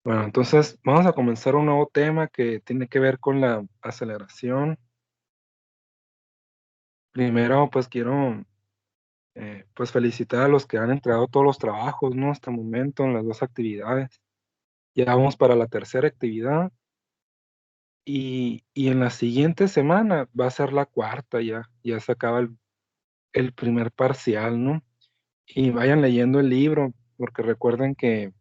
Bueno, entonces vamos a comenzar un nuevo tema que tiene que ver con la aceleración. Primero, pues quiero pues felicitar a los que han entregado todos los trabajos, ¿no? Hasta el momento en las dos actividades. Ya vamos para la tercera actividad y en la siguiente semana va a ser la cuarta ya. Ya se acaba el primer parcial, ¿no? Y vayan leyendo el libro, porque recuerden que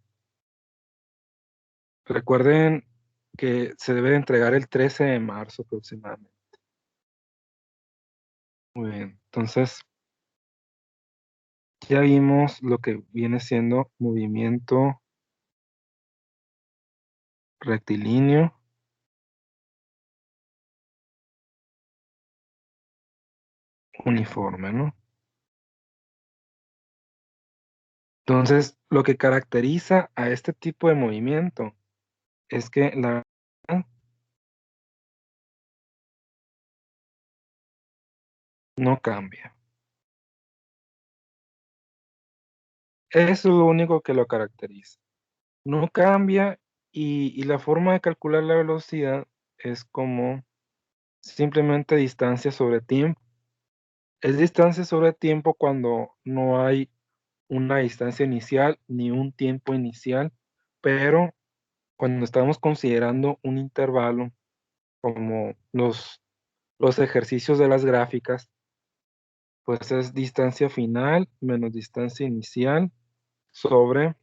se debe de entregar el 13 de marzo aproximadamente. Muy bien, entonces ya vimos lo que viene siendo movimiento rectilíneo, uniforme, ¿no? Entonces, lo que caracteriza a este tipo de movimiento es que la no cambia. Eso es lo único que lo caracteriza. No cambia y la forma de calcular la velocidad es como simplemente distancia sobre tiempo. Es distancia sobre tiempo cuando no hay una distancia inicial ni un tiempo inicial, pero cuando estamos considerando un intervalo, como los ejercicios de las gráficas, pues es distancia final menos distancia inicial sobre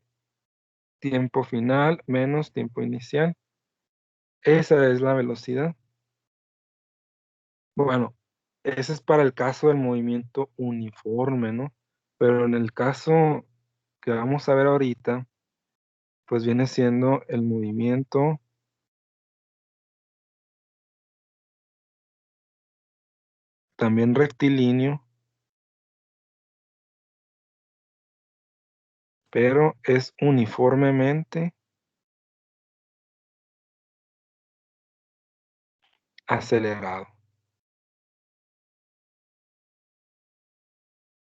tiempo final menos tiempo inicial. Esa es la velocidad. Bueno, ese es para el caso del movimiento uniforme, ¿no? Pero en el caso que vamos a ver ahorita, pues viene siendo el movimiento también rectilíneo, pero es uniformemente acelerado.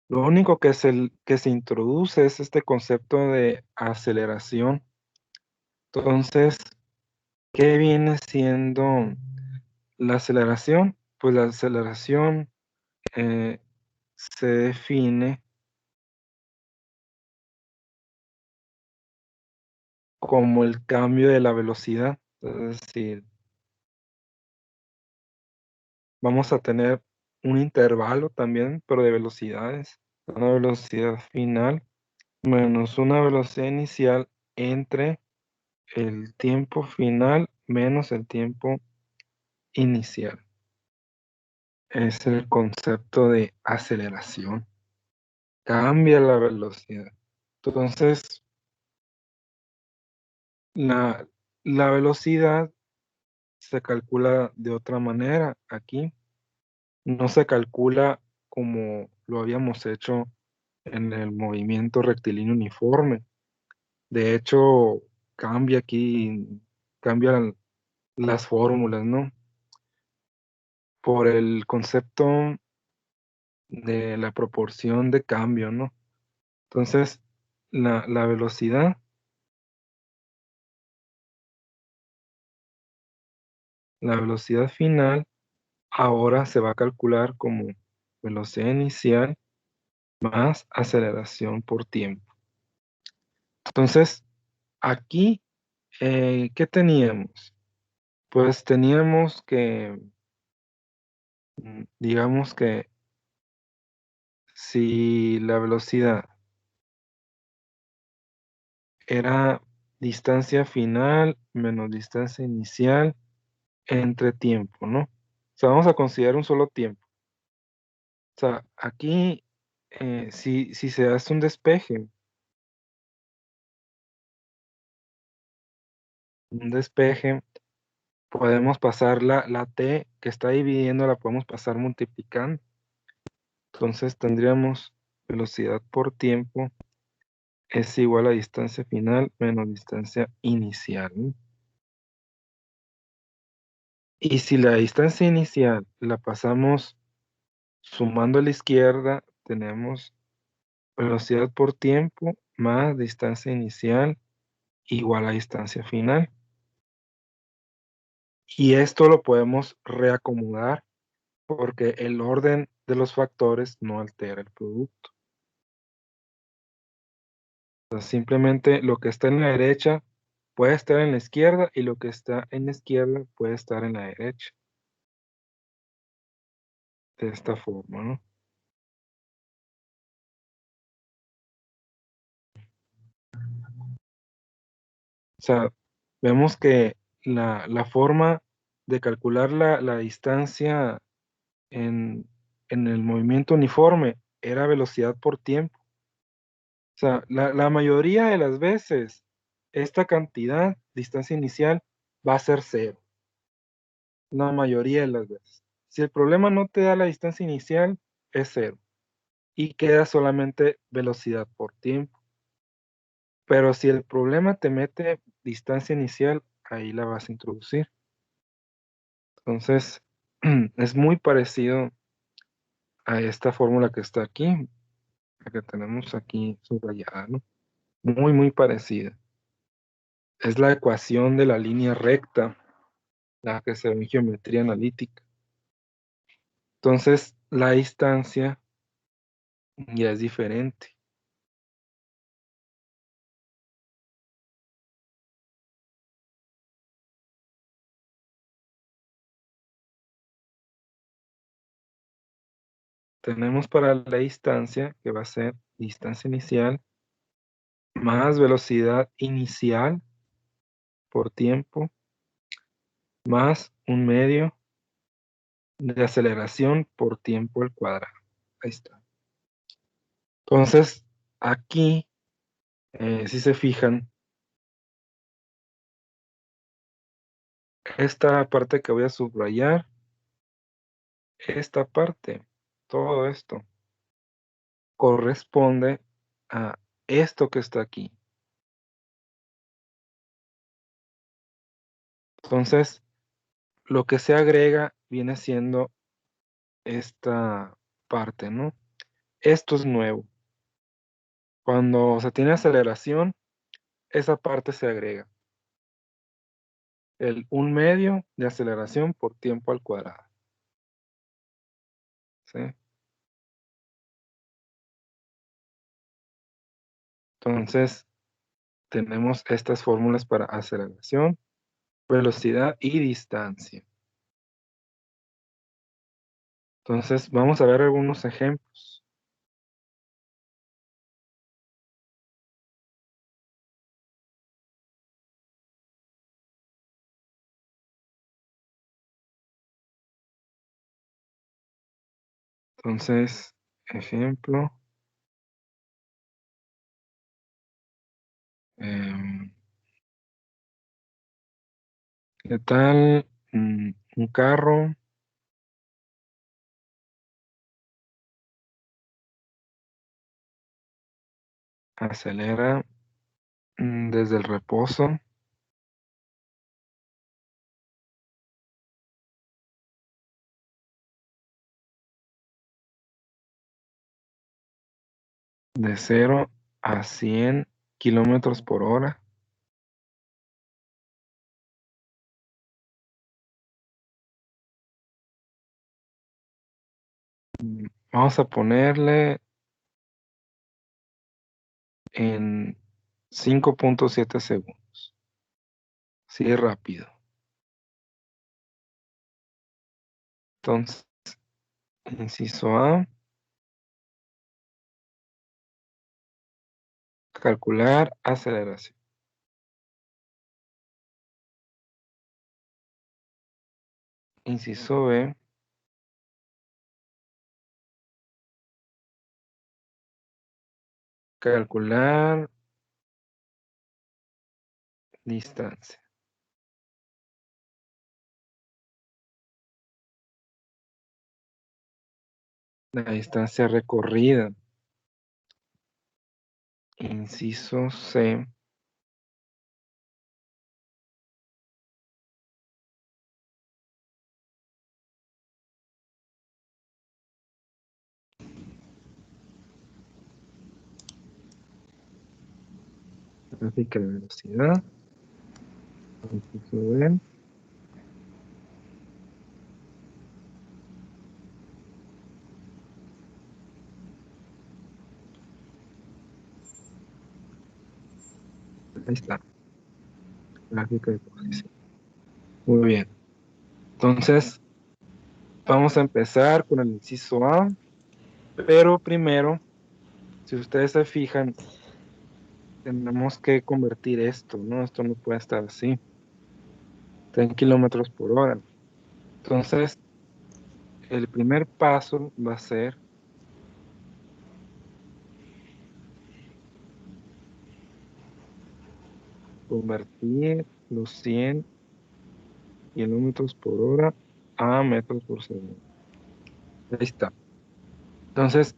Lo único que se introduce es este concepto de aceleración. Entonces, ¿qué viene siendo la aceleración? Pues la aceleración eh, se define como el cambio de la velocidad. Es decir, vamos a tener un intervalo también, pero de velocidades. Una velocidad final menos una velocidad inicial entre el tiempo final menos el tiempo inicial. Es el concepto de aceleración. Cambia la velocidad. Entonces, la, la velocidad se calcula de otra manera. Aquí no se calcula como lo habíamos hecho en el movimiento rectilíneo uniforme. De hecho, cambia aquí, cambian las fórmulas, ¿no? Por el concepto de la proporción de cambio, ¿no? Entonces, la velocidad final ahora se va a calcular como velocidad inicial más aceleración por tiempo. Entonces, aquí, ¿qué teníamos? Pues teníamos que, digamos que si la velocidad era distancia final menos distancia inicial entre tiempo, ¿no? O sea, vamos a considerar un solo tiempo. O sea, aquí, si se hace un despeje, podemos pasar la t que está dividiendo, la podemos pasar multiplicando. Entonces tendríamos velocidad por tiempo es igual a distancia final menos distancia inicial, ¿no? Y si la distancia inicial la pasamos sumando a la izquierda, tenemos velocidad por tiempo más distancia inicial igual a distancia final. Y esto lo podemos reacomodar porque el orden de los factores no altera el producto. O sea, simplemente lo que está en la derecha puede estar en la izquierda y lo que está en la izquierda puede estar en la derecha. De esta forma, ¿no? O sea, vemos que la forma de calcular la distancia en el movimiento uniforme era velocidad por tiempo. O sea, la mayoría de las veces, esta cantidad, distancia inicial, va a ser cero, la mayoría de las veces. Si el problema no te da la distancia inicial, es cero y queda solamente velocidad por tiempo. Pero si el problema te mete distancia inicial, ahí la vas a introducir. Entonces, es muy parecido a esta fórmula que está aquí, la que tenemos aquí subrayada, ¿no? Muy, muy parecida. Es la ecuación de la línea recta, la que se ve en geometría analítica. Entonces, la distancia ya es diferente. Tenemos para la distancia, que va a ser distancia inicial, más velocidad inicial por tiempo, más un medio de aceleración por tiempo al cuadrado. Ahí está. Entonces, aquí, si se fijan, esta parte que voy a subrayar, esta parte, todo esto, corresponde a esto que está aquí. Entonces, lo que se agrega viene siendo esta parte, ¿no? Esto es nuevo. Cuando se tiene aceleración, esa parte se agrega. El un medio de aceleración por tiempo al cuadrado. ¿Sí? Entonces, tenemos estas fórmulas para aceleración, velocidad y distancia. Entonces, vamos a ver algunos ejemplos. Entonces, ejemplo, em, ¿qué tal un carro acelera desde el reposo de 0 a 100 km/h? Vamos a ponerle en 5.7 segundos. Sí, es rápido. Entonces, inciso A, calcular aceleración. Inciso B, calcular distancia. La distancia recorrida. Inciso C, gráfica de velocidad. Aquí se ven. Ahí está, gráfica de posición. Muy bien. Entonces, vamos a empezar con el inciso A, pero primero, si ustedes se fijan, tenemos que convertir esto, ¿no? Esto no puede estar así. Está en kilómetros por hora. Entonces, el primer paso va a ser convertir los 100 kilómetros por hora a metros por segundo. Ahí está. Entonces,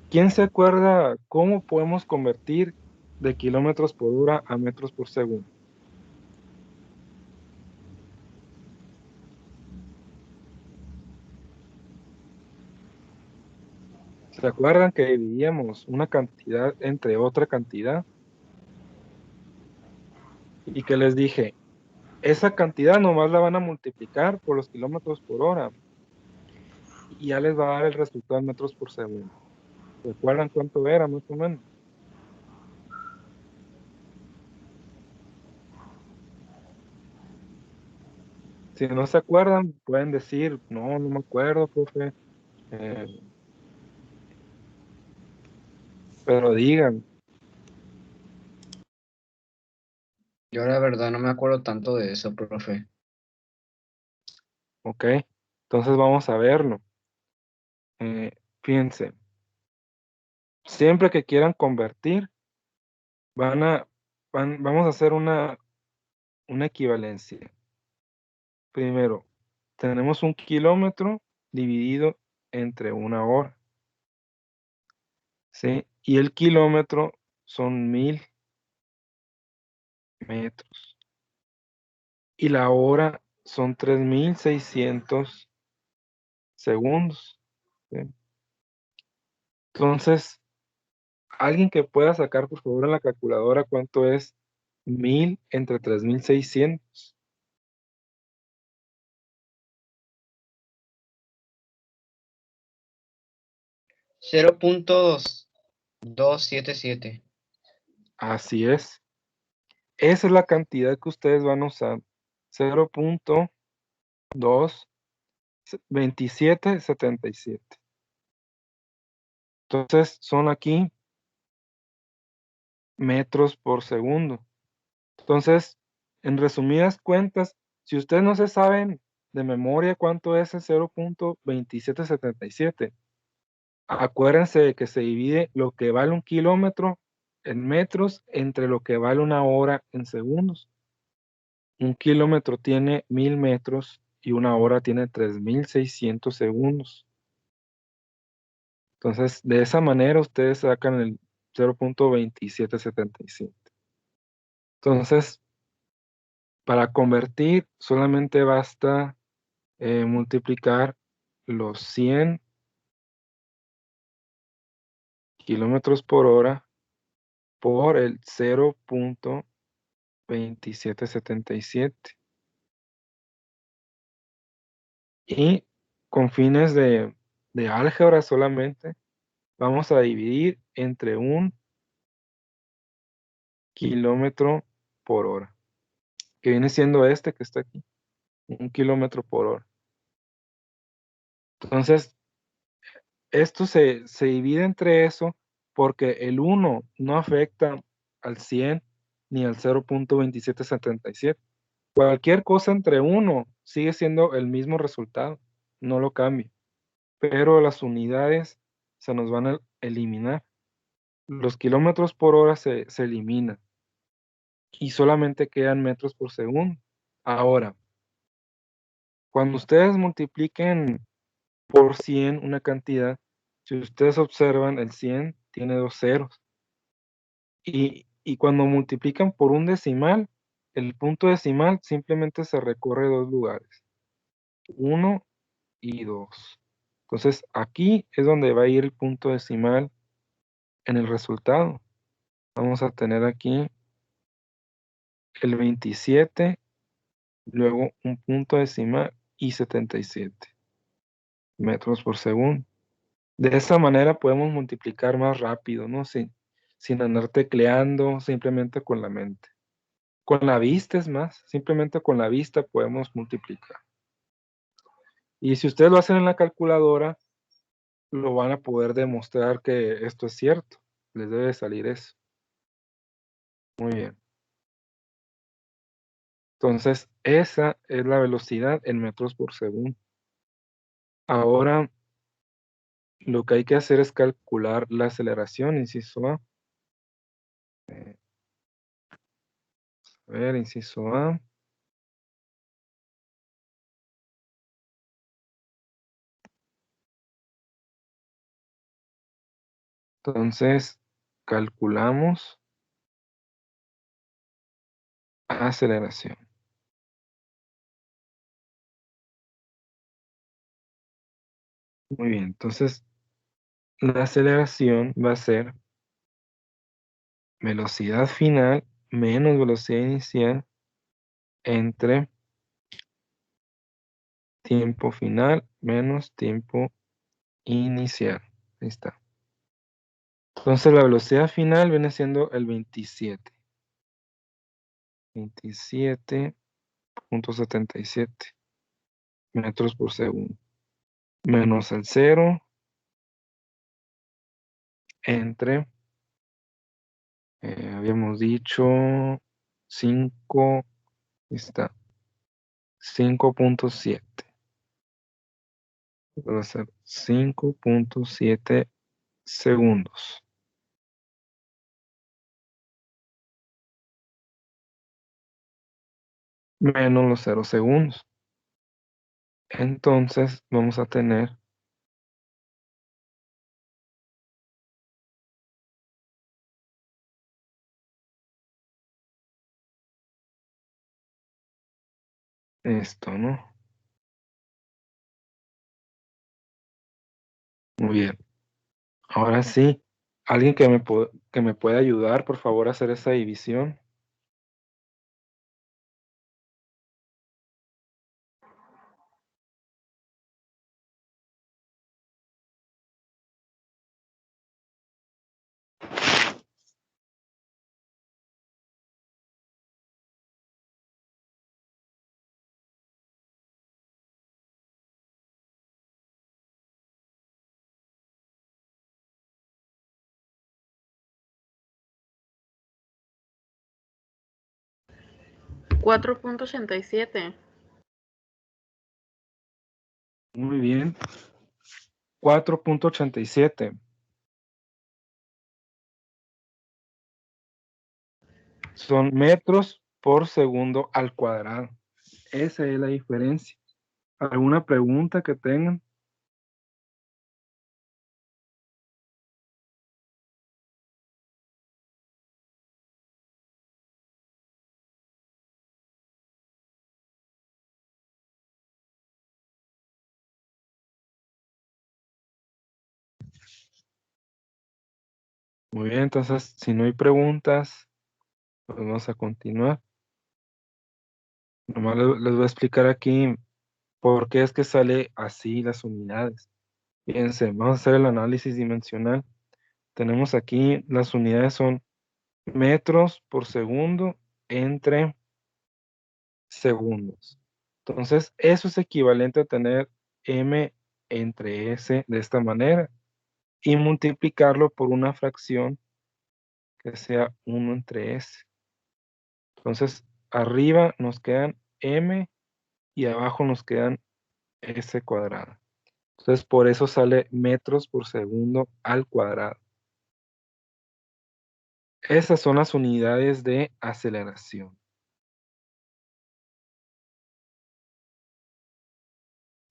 ¿quién se acuerda cómo podemos convertir de kilómetros por hora a metros por segundo? ¿Se acuerdan que dividíamos una cantidad entre otra cantidad? Y que les dije, esa cantidad nomás la van a multiplicar por los kilómetros por hora y ya les va a dar el resultado en metros por segundo. ¿Se acuerdan cuánto era más o menos? Si no se acuerdan, pueden decir, no, no me acuerdo, profe. eh, pero digan, Yo la verdad no me acuerdo tanto de eso, profe. ok. Entonces vamos a verlo. Fíjense, siempre que quieran convertir, van a, vamos a hacer una equivalencia. Primero, tenemos un kilómetro dividido entre una hora, ¿sí? Y el kilómetro son 1000 metros. Y la hora son 3600 segundos, ¿sí? Entonces, alguien que pueda sacar, por favor, en la calculadora cuánto es 1000 entre 3600. 0.277. Así es. Esa es la cantidad que ustedes van a usar. 0.22777. Entonces, son aquí metros por segundo. Entonces, en resumidas cuentas, si ustedes no se saben de memoria cuánto es el 0.2777, acuérdense de que se divide lo que vale un kilómetro en metros entre lo que vale una hora en segundos. Un kilómetro tiene 1000 metros y una hora tiene 3600 segundos. Entonces, de esa manera ustedes sacan el 0.2777. Entonces, para convertir solamente basta multiplicar los 100 kilómetros por hora por el 0.2777. Y con fines de álgebra solamente, vamos a dividir entre un kilómetro por hora, que viene siendo este que está aquí, 1 kilómetro por hora. Entonces, esto se divide entre eso porque el 1 no afecta al 100 ni al 0.2777. Cualquier cosa entre 1 sigue siendo el mismo resultado, no lo cambia, pero las unidades se nos van a eliminar. Los kilómetros por hora se eliminan y solamente quedan metros por segundo. Ahora, cuando ustedes multipliquen por 100 una cantidad, si ustedes observan, el 100 tiene dos ceros. Y cuando multiplican por un decimal, el punto decimal simplemente se recorre dos lugares, 1 y 2. Entonces, aquí es donde va a ir el punto decimal en el resultado. Vamos a tener aquí el 27, luego un punto decimal y 77 metros por segundo. De esa manera podemos multiplicar más rápido, ¿no? Sin andar tecleando, simplemente con la mente. Con la vista es más, simplemente con la vista podemos multiplicar. Y si ustedes lo hacen en la calculadora, lo van a poder demostrar que esto es cierto. Les debe salir eso. Muy bien. Entonces, esa es la velocidad en metros por segundo. Ahora, lo que hay que hacer es calcular la aceleración, inciso A. A ver, inciso A. Entonces, calculamos aceleración. Muy bien, entonces la aceleración va a ser velocidad final menos velocidad inicial entre tiempo final menos tiempo inicial. Ahí está. Entonces la velocidad final viene siendo el 27. 27.77 metros por segundo. Menos el 0 entre, habíamos dicho 5, está, 5.7. Va a ser 5.7 segundos. Menos los 0 segundos. Entonces vamos a tener esto, ¿no? Muy bien. Ahora sí, alguien que me pueda ayudar, por favor, a hacer esa división. $4.87. Muy bien. 4.87. Son metros por segundo al cuadrado. Esa es la diferencia. ¿Alguna pregunta que tengan? Muy bien, entonces, si no hay preguntas, pues vamos a continuar. Nomás les voy a explicar aquí por qué es que sale así las unidades. Fíjense, vamos a hacer el análisis dimensional. Tenemos aquí, las unidades son metros por segundo entre segundos. Entonces, eso es equivalente a tener m entre s de esta manera y multiplicarlo por una fracción que sea 1 entre s. Entonces, arriba nos quedan m y abajo nos quedan s cuadrado. Entonces, por eso sale metros por segundo al cuadrado. Esas son las unidades de aceleración.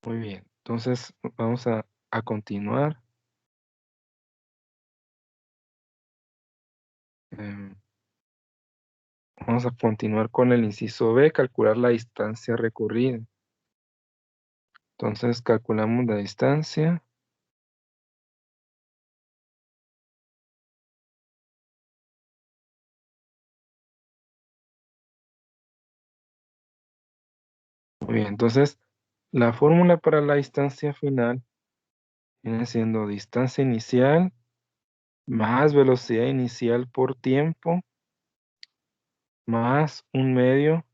Muy bien, entonces vamos a continuar. Em, Vamos a continuar con el inciso B, calcular la distancia recorrida. Entonces calculamos la distancia. bien, entonces la fórmula para la distancia final viene siendo distancia inicial más velocidad inicial por tiempo más un medio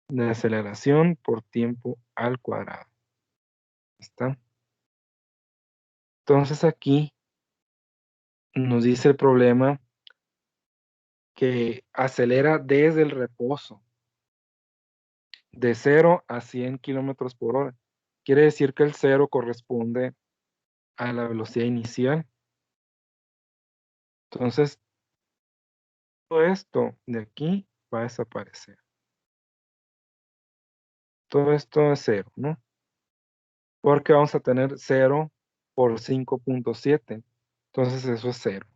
de aceleración por tiempo al cuadrado. ¿Está? Entonces aquí nos dice el problema que acelera desde el reposo, de 0 a 100 kilómetros por hora. Quiere decir que el 0 corresponde a la velocidad inicial. Entonces, todo esto de aquí va a desaparecer. Todo esto es 0, ¿no? Porque vamos a tener 0 por 5.7. Entonces eso es 0.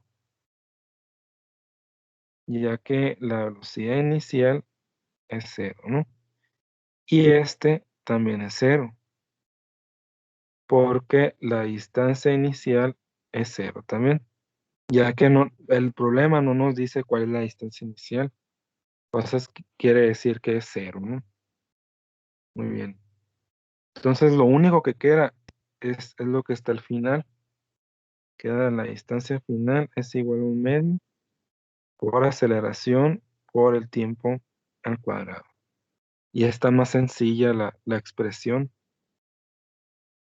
Ya que la velocidad inicial es 0, ¿no? Y este también es 0. Porque la distancia inicial es 0 también. Ya que no, el problema no nos dice cuál es la distancia inicial. Entonces quiere decir que es 0, ¿no? Muy bien. Entonces lo único que queda es lo que está al final. Queda la distancia final es igual a un medio por aceleración por el tiempo al cuadrado. Y está más sencilla la expresión.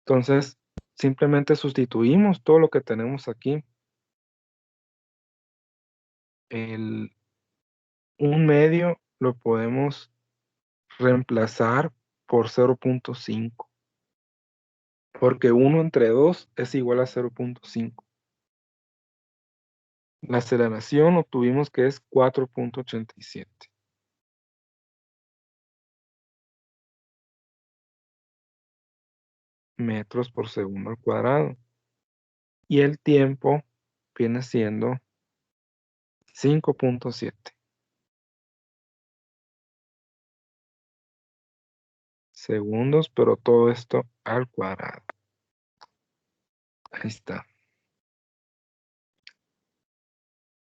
Entonces, simplemente sustituimos todo lo que tenemos aquí. Un medio lo podemos reemplazar por 0.5. Porque 1 entre 2 es igual a 0.5. La aceleración obtuvimos que es 4.87 metros por segundo al cuadrado. Y el tiempo viene siendo 5.7 segundos, pero todo esto al cuadrado. Ahí está.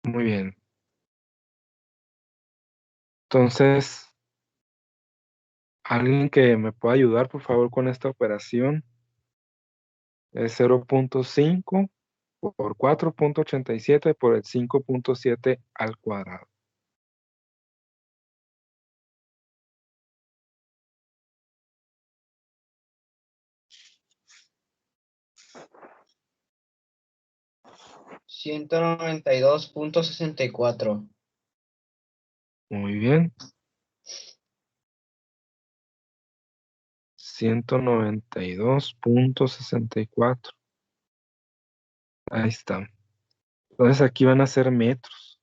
Muy bien. Entonces, alguien que me pueda ayudar, por favor, con esta operación. Es 0.5 por 4.87 por el 5.7 al cuadrado. $192.64. Muy bien. 192.64. Ahí está. Entonces aquí van a ser metros.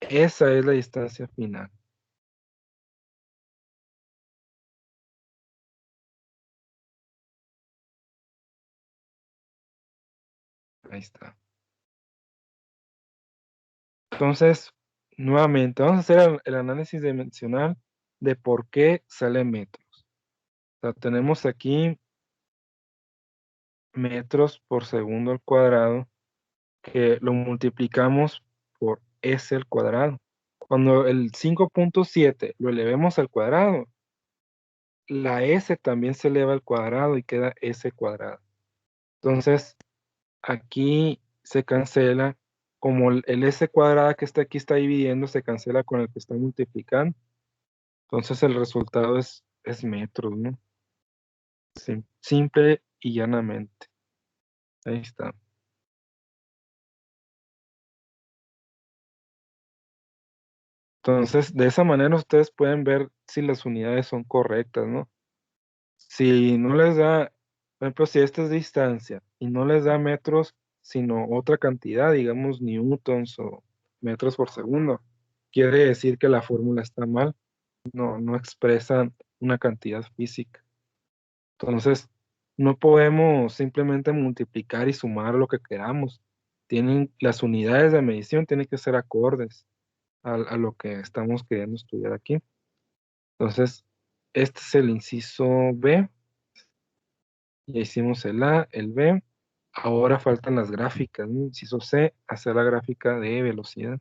Esa es la distancia final. Ahí está. Entonces, nuevamente, vamos a hacer el análisis dimensional de por qué sale metros. O sea, tenemos aquí metros por segundo al cuadrado, que lo multiplicamos por s al cuadrado. Cuando el 5.7 lo elevemos al cuadrado, la s también se eleva al cuadrado y queda s cuadrado. Entonces, aquí se cancela, como el s cuadrada que está aquí está dividiendo, se cancela con el que está multiplicando. Entonces el resultado es metros, ¿no? Simple y llanamente. Ahí está. Entonces, de esa manera ustedes pueden ver si las unidades son correctas, ¿no? Si no les da, por ejemplo, si esta es distancia y no les da metros, sino otra cantidad, digamos newtons o metros por segundo, quiere decir que la fórmula está mal, no expresa una cantidad física. Entonces, no podemos simplemente multiplicar y sumar lo que queramos. Las unidades de medición tienen que ser acordes a lo que estamos queriendo estudiar aquí. Entonces, este es el inciso B. Ya hicimos el A, el B. Ahora faltan las gráficas, ¿no? Inciso C, hacer la gráfica de velocidad.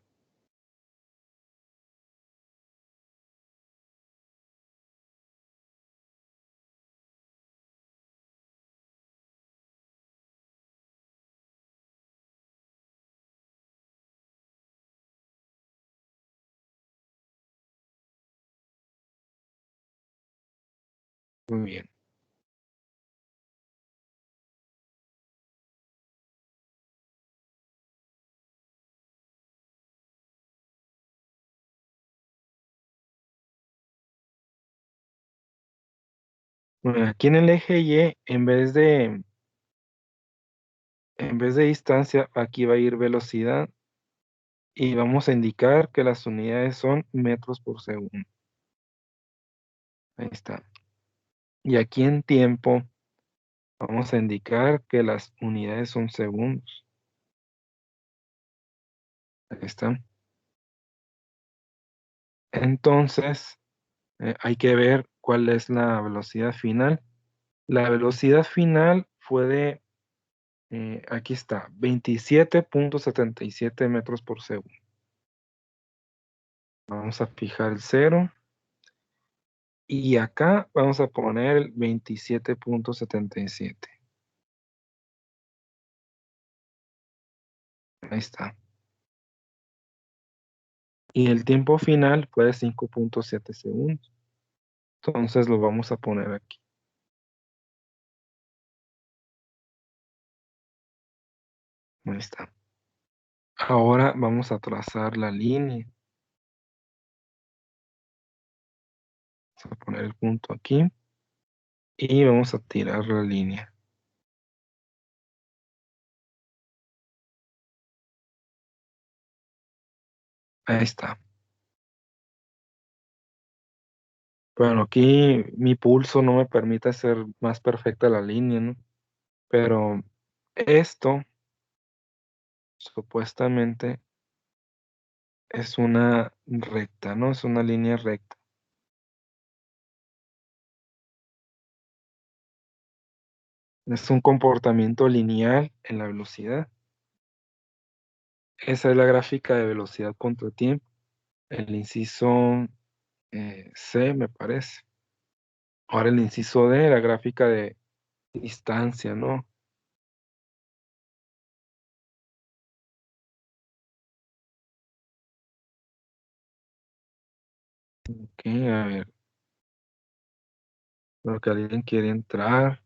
Muy bien. Bueno, aquí en el eje Y, en vez de distancia, aquí va a ir velocidad y vamos a indicar que las unidades son metros por segundo. Ahí está. Y aquí en tiempo, vamos a indicar que las unidades son segundos. Ahí está. Entonces, hay que ver cuál es la velocidad final. La velocidad final fue de, aquí está, 27.77 metros por segundo. Vamos a fijar el 0. Y acá vamos a poner el 27.77. Ahí está. Y el tiempo final fue de 5.7 segundos. Entonces lo vamos a poner aquí. Ahí está. Ahora vamos a trazar la línea. Vamos a poner el punto aquí. Y vamos a tirar la línea. Ahí está. Bueno, aquí mi pulso no me permite hacer más perfecta la línea, ¿no? Pero esto supuestamente es una recta, ¿no? Es una línea recta. Es un comportamiento lineal en la velocidad. Esa es la gráfica de velocidad contra tiempo. El inciso C, me parece. Ahora el inciso D, la gráfica de distancia, ¿no? Ok, a ver. Creo que alguien quiere entrar.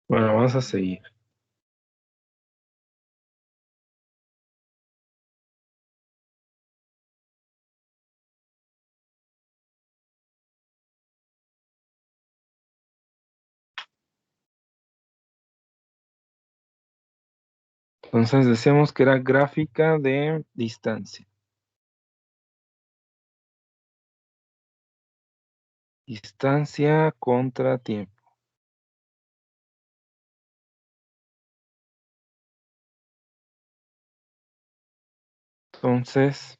Bueno, vamos a seguir. Entonces decíamos que era gráfica de distancia. Distancia contra tiempo. Entonces,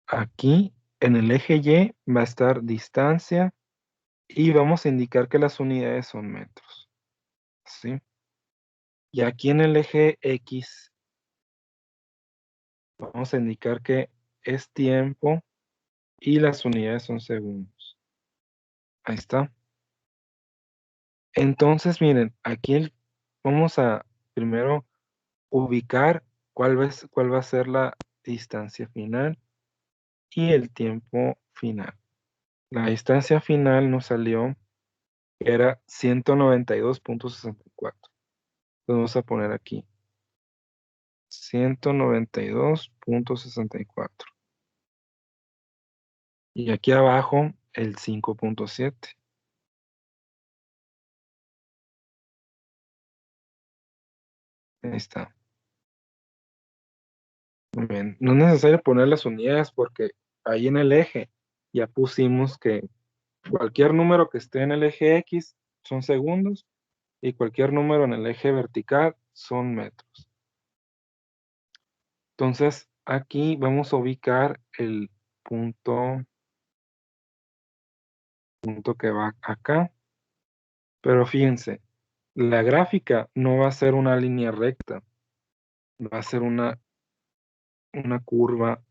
aquí en el eje Y va a estar distancia y vamos a indicar que las unidades son metros. ¿Sí? Y aquí en el eje X vamos a indicar que es tiempo y las unidades son segundos. Ahí está. Entonces, miren, vamos a primero ubicar cuál va a ser la distancia final y el tiempo final. La distancia final nos salió que era 192.64. Entonces vamos a poner aquí 192.64. Y aquí abajo el 5.7. Ahí está. Muy bien. No es necesario poner las unidades porque ahí en el eje ya pusimos que cualquier número que esté en el eje X son segundos y cualquier número en el eje vertical son metros. Entonces, aquí vamos a ubicar el punto que va acá. Pero fíjense, la gráfica no va a ser una línea recta, va a ser una curva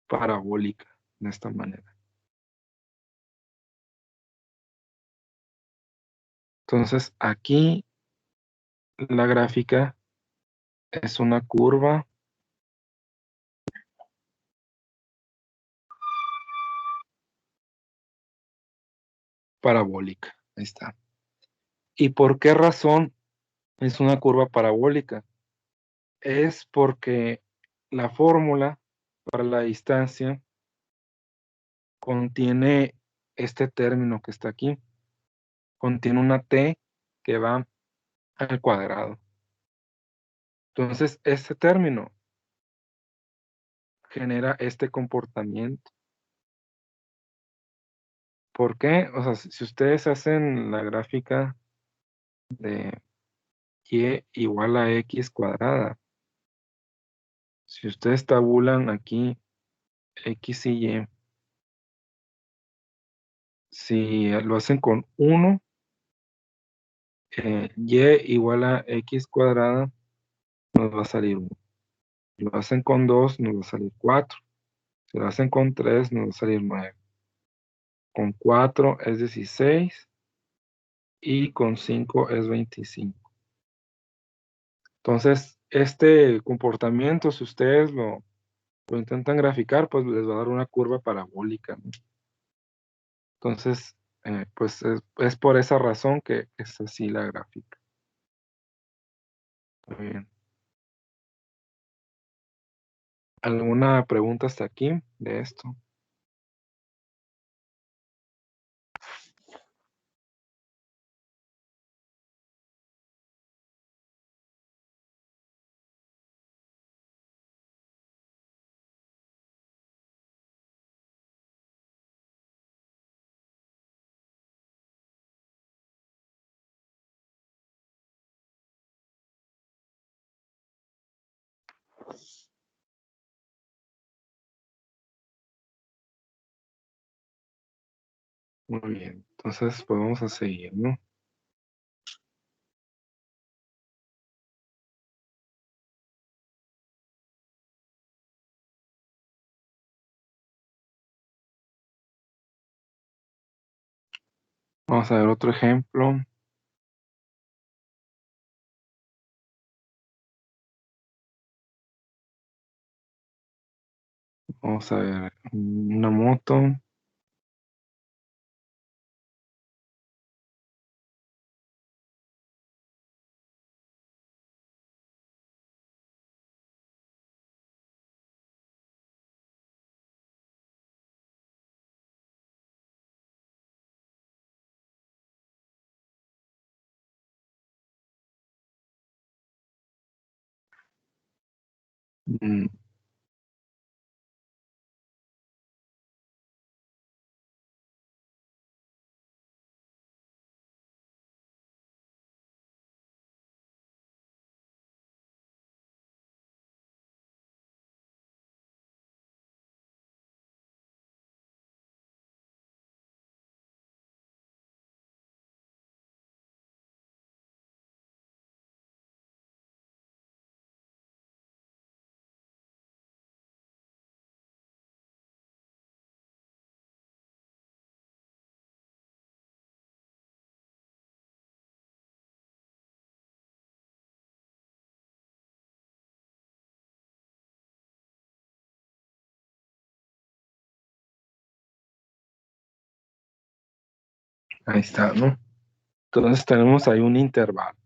parabólica de esta manera. Entonces aquí la gráfica es una curva parabólica. Ahí está. ¿Y por qué razón es una curva parabólica? Es porque la fórmula para la distancia contiene este término que está aquí. Contiene una t que va al cuadrado. Entonces, este término genera este comportamiento. ¿Por qué? O sea, si ustedes hacen la gráfica de y igual a x cuadrada, si ustedes tabulan aquí x y y, si lo hacen con 1, y igual a x cuadrada, nos va a salir 1. Si lo hacen con 2, nos va a salir 4. Si lo hacen con 3, nos va a salir 9. Con 4 es 16 y con 5 es 25. Entonces, este comportamiento, si ustedes lo intentan graficar, pues les va a dar una curva parabólica, ¿no? Entonces, pues es por esa razón que es así la gráfica. Muy bien. ¿Alguna pregunta hasta aquí de esto? Muy bien. Entonces, pues vamos a seguir, ¿no? Vamos a ver otro ejemplo. Vamos a ver una moto. Mm, Ahí está, ¿no? Entonces tenemos ahí un intervalo.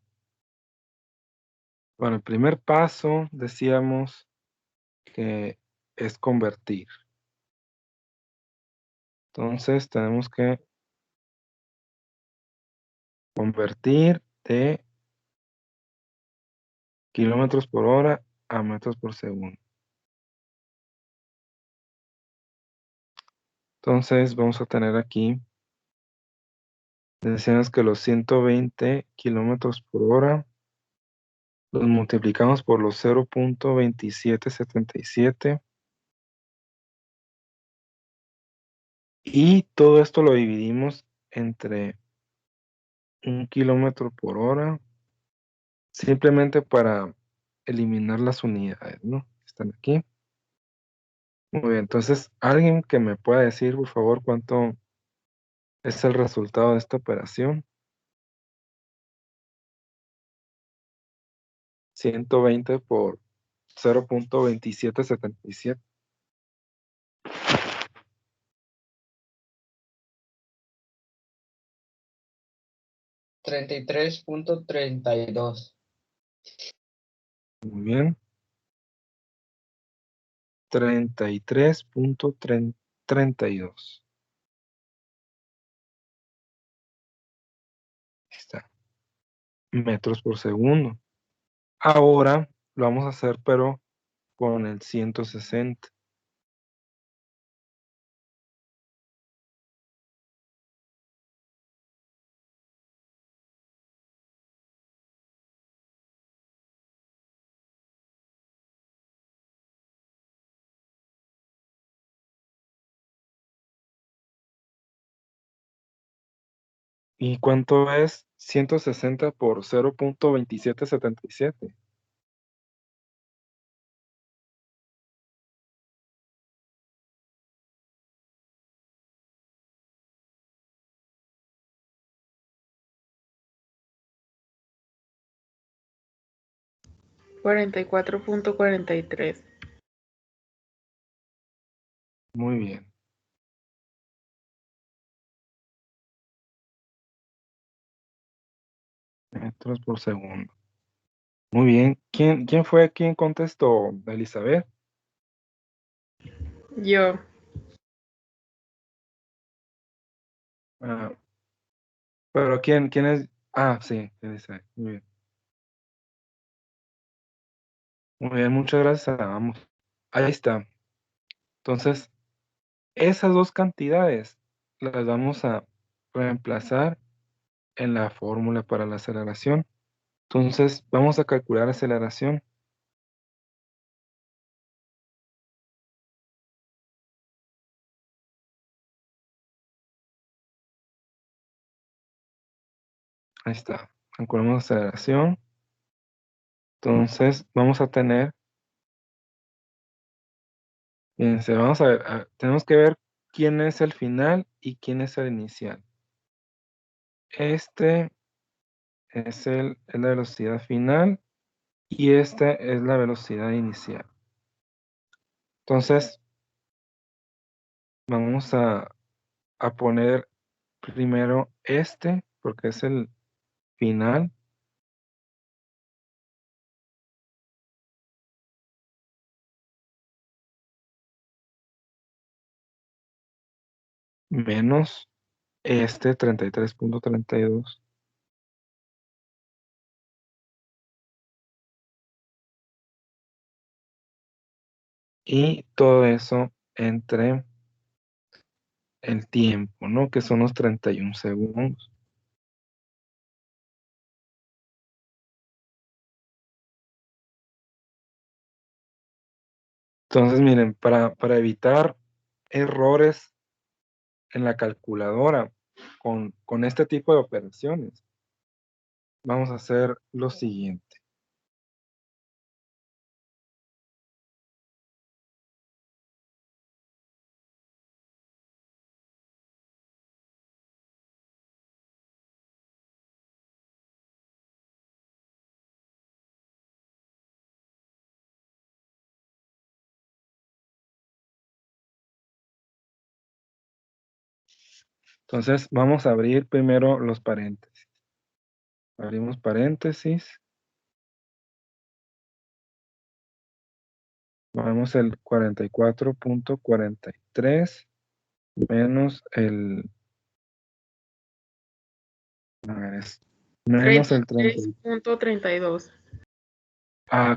Bueno, el primer paso decíamos que es convertir. Entonces tenemos que convertir de kilómetros por hora a metros por segundo. Entonces vamos a tener aquí, decíamos que los 120 kilómetros por hora los multiplicamos por los 0.2777 y todo esto lo dividimos entre 1 kilómetro por hora, simplemente para eliminar las unidades, ¿no? Están aquí. Muy bien, entonces, ¿alguien que me pueda decir, por favor, cuánto es el resultado de esta operación? 120 por 0.2777. 33.32. Muy bien. 33.32. Ahí está. Metros por segundo. Ahora lo vamos a hacer, pero con el 160. ¿Y cuánto es 160 por 0.2777? $44.43. 44.43. Muy bien. Metros por segundo. Muy bien. ¿Quién fue quien contestó, Elizabeth? Yo. Ah, pero ¿quién es? Ah, sí, Elizabeth. Muy bien. Muy bien, muchas gracias a ambos. Ahí está. Entonces, esas dos cantidades las vamos a reemplazar en la fórmula para la aceleración. Entonces, vamos a calcular aceleración. Ahí está. Calculamos aceleración. Entonces, vamos a tener, fíjense, vamos a ver, tenemos que ver quién es el final y quién es el inicial. Este es la velocidad final y esta es la velocidad inicial. Entonces, vamos a poner primero este, porque es el final, menos este 33.32. Y todo eso entre el tiempo, ¿no? Que son los 31 segundos. Entonces, miren, para evitar errores en la calculadora con este tipo de operaciones, vamos a hacer lo siguiente. Entonces, vamos a abrir primero los paréntesis. Abrimos paréntesis. Vamos el 44.43 menos el, a ver, menos el 30. 33.32.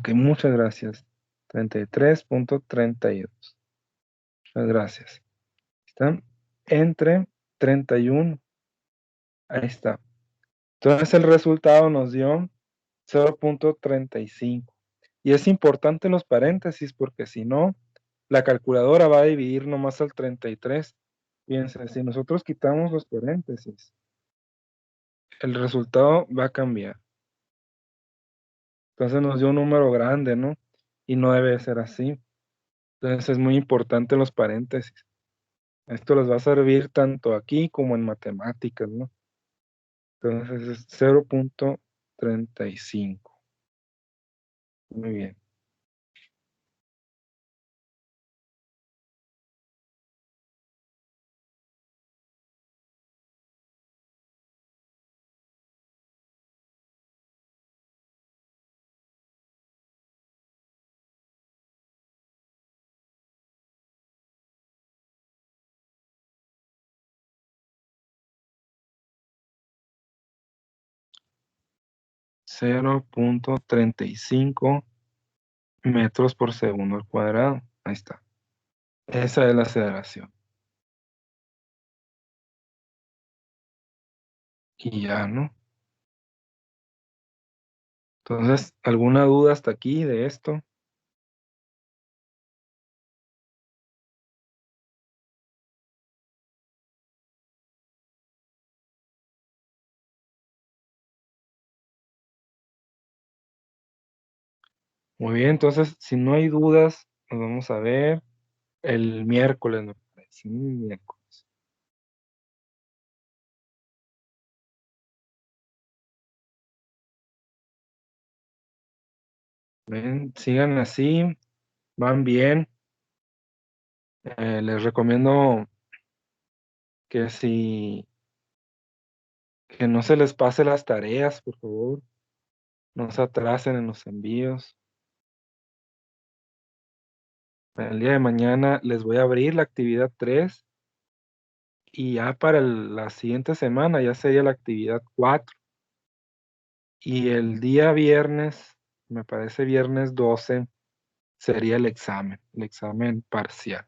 Que muchas gracias. 33.32. Muchas gracias. ¿Están? Entre 31. Ahí está. Entonces el resultado nos dio 0.35. Y es importante los paréntesis porque si no, la calculadora va a dividir nomás al 33. Fíjense, si nosotros quitamos los paréntesis, el resultado va a cambiar. Entonces nos dio un número grande, ¿no? Y no debe ser así. Entonces es muy importante los paréntesis. Esto les va a servir tanto aquí como en matemáticas, ¿no? Entonces es 0.35. Muy bien. .35 metros por segundo al cuadrado. Ahí está. Esa es la aceleración. Y ya, ¿no? Entonces, ¿alguna duda hasta aquí de esto? Muy bien, entonces, si no hay dudas, nos vamos a ver el miércoles, me parece. Miércoles. Ven, sigan así, van bien. Les recomiendo que que no se les pase las tareas, por favor. No se atrasen en los envíos. El día de mañana les voy a abrir la actividad 3 y ya para la siguiente semana ya sería la actividad 4. Y el día viernes, me parece viernes 12, sería el examen parcial.